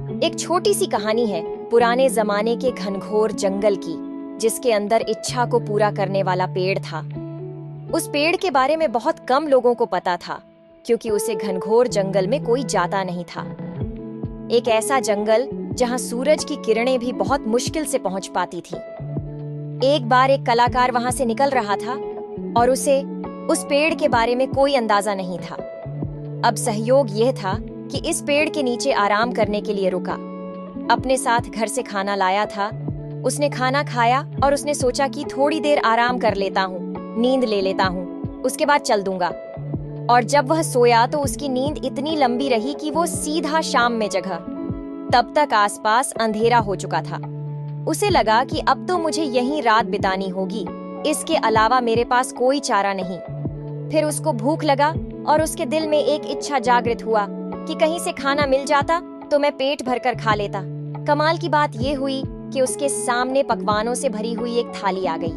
एक छोटी सी कहानी है पुराने जमाने के घनघोर जंगल की, जिसके अंदर इच्छा को पूरा करने वाला पेड़ था। उस पेड़ के बारे में बहुत कम लोगों को पता था, क्योंकि उसे घनघोर जंगल में कोई जाता नहीं था। एक ऐसा जंगल जहां सूरज की किरणें भी बहुत मुश्किल से पहुंच पाती थी। एक बार एक कलाकार वहां से निकल रहा था और उसे उस पेड़ के बारे में कोई अंदाजा नहीं था। अब सहयोग यह था कि इस पेड़ के नीचे आराम करने के लिए रुका। अपने साथ घर से खाना लाया था। उसने खाना खाया और उसने सोचा कि थोड़ी देर आराम कर लेता हूँ, नींद ले लेता हूँ, उसके बाद चल दूंगा। और जब वह सोया तो उसकी नींद इतनी लंबी रही कि वो सीधा शाम में जगा। तब तक आसपास अंधेरा हो चुका था। उसे लगा कि अब तो मुझे यहीं रात बितानी होगी, इसके अलावा मेरे पास कोई चारा नहीं। फिर उसको भूख लगा और उसके दिल में एक इच्छा जागृत हुआ कि कहीं से खाना मिल जाता तो मैं पेट भरकर खा लेता। कमाल की बात यह हुई कि उसके सामने पकवानों से भरी हुई एक थाली आ गई।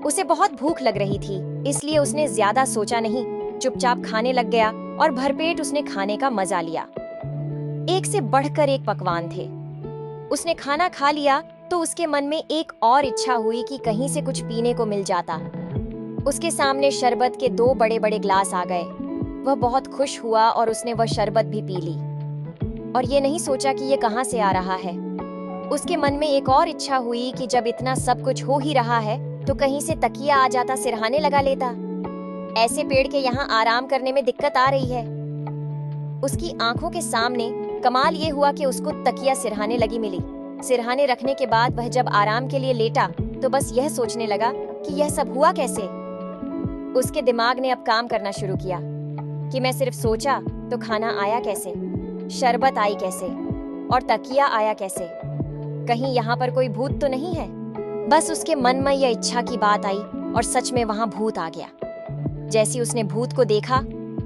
उसे बहुत भूख लग रही थी, इसलिए उसने ज्यादा सोचा नहीं, चुपचाप खाने लग गया और भरपेट उसने खाने का मजा लिया। एक से बढ़कर एक पकवान थे। उसने खाना खा लिया तो उसके मन में एक और इच्छा हुई कि कहीं से कुछ पीने को मिल जाता। उसके सामने शरबत के 2 बड़े बड़े ग्लास आ गए। वह बहुत खुश हुआ और उसने वह शरबत भी पी ली। और ये नहीं सोचा कि ये कहाँ से आ रहा है। उसके मन में एक और इच्छा हुई कि जब इतना सब कुछ हो ही रहा है तो कहीं से तकिया आ जाता, सिरहाने लगा लेता। ऐसे पेड़ के यहाँ आराम करने में दिक्कत आ रही है। उसकी आंखों के सामने कमाल ये हुआ कि उसको तकिया सिरहाने लगी मिली। सिरहाने रखने के बाद वह जब आराम के लिए लेटा तो बस यह सोचने लगा कि यह सब हुआ कैसे। उसके दिमाग ने अब काम करना शुरू किया कि मैं सिर्फ सोचा तो खाना आया कैसे, शरबत आई कैसे और तकिया आया कैसे। कहीं यहाँ पर कोई भूत तो नहीं है। बस उसके मन में यह इच्छा की बात आई और सच में वहां भूत आ गया। जैसे उसने भूत को देखा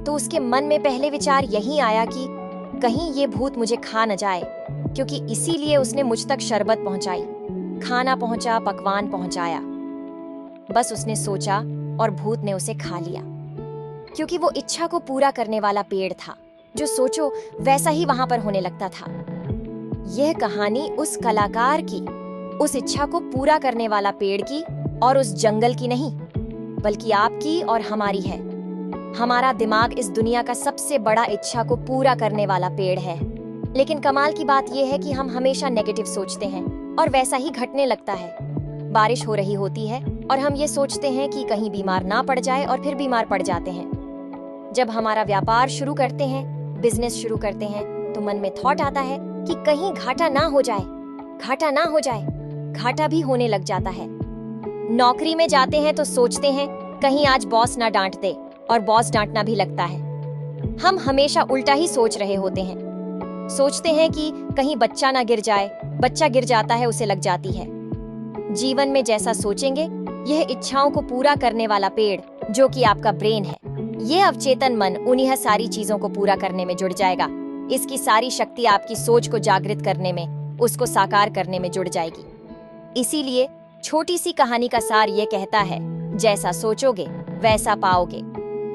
तो उसके मन में पहले विचार यही आया कि कहीं ये भूत मुझे खा न जाए, क्योंकि इसीलिए उसने मुझ तक शरबत पहुंचाई, खाना पहुंचा, पकवान पहुंचाया। बस उसने सोचा और भूत ने उसे खा लिया, क्योंकि वो इच्छा को पूरा करने वाला पेड़ था। जो सोचो वैसा ही वहां पर होने लगता था। यह कहानी उस कलाकार की, उस इच्छा को पूरा करने वाला पेड़ की और उस जंगल की नहीं, बल्कि आपकी और हमारी है। हमारा दिमाग इस दुनिया का सबसे बड़ा इच्छा को पूरा करने वाला पेड़ है। लेकिन कमाल की बात यह है कि हम हमेशा नेगेटिव सोचते हैं और वैसा ही घटने लगता है। बारिश हो रही होती है और हम ये सोचते हैं कि कहीं बीमार ना पड़ जाए और फिर बीमार पड़ जाते हैं। जब हमारा व्यापार शुरू करते हैं, बिजनेस शुरू करते हैं, तो मन में थॉट आता है कि कहीं घाटा ना हो जाए, घाटा ना हो जाए। घाटा भी होने लग जाता है। नौकरी में जाते हैं तो सोचते हैं कहीं आज बॉस ना डांट दे, और बॉस डांटना भी लगता है। हम हमेशा उल्टा ही सोच रहे होते हैं। सोचते हैं कि कहीं बच्चा ना गिर जाए, बच्चा गिर जाता है, उसे लग जाती है। जीवन में जैसा सोचेंगे, यह इच्छाओं को पूरा करने वाला पेड़, जो कि आपका ब्रेन है, यह अवचेतन मन उन्हीं सारी चीजों को पूरा करने में जुड़ जाएगा। इसकी सारी शक्ति आपकी सोच को जागृत करने में, उसको साकार करने में जुड़ जाएगी। इसीलिए छोटी सी कहानी का सार ये कहता है, जैसा सोचोगे वैसा पाओगे।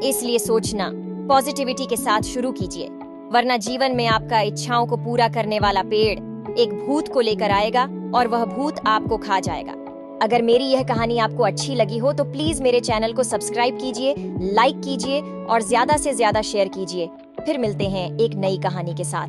इसलिए सोचना पॉजिटिविटी के साथ शुरू कीजिए, वरना जीवन में आपका इच्छाओं को पूरा करने वाला पेड़ एक भूत को लेकर आएगा और वह भूत आपको खा जाएगा। अगर मेरी यह कहानी आपको अच्छी लगी हो तो प्लीज मेरे चैनल को सब्सक्राइब कीजिए, लाइक कीजिए और ज्यादा से ज्यादा शेयर कीजिए। फिर मिलते हैं एक नई कहानी के साथ।